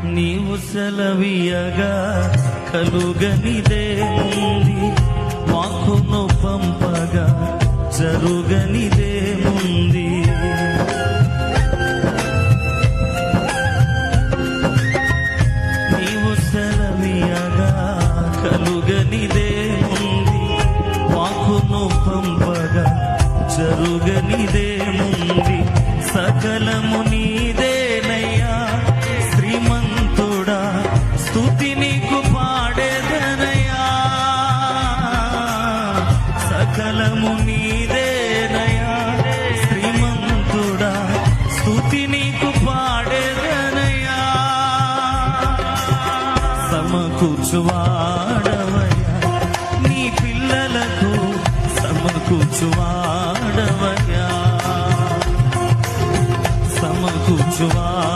నీవు సెలవీయగా కలుగనిదేముంది, వాక్కును పంపగా జరుగనిదేముంది. నీవు సెలవీయగా కలుగనిదేముంది, వాక్కును పంపగా జరుగనిదేముంది. సకలము నీదేనయ్యా శ్రీమంతుడా, స్తుతి నీకు పాడేదనయ్యా. సకలము నీదేనయ్యా శ్రీమంతుడా, స్తుతి నీకు పాడేదనయ్యా. సమకూర్చువాడవయ్యా నీ పిల్లలకు, సమకూర్చువాడవయ్యా, సమకూర్చువాడవయ్యా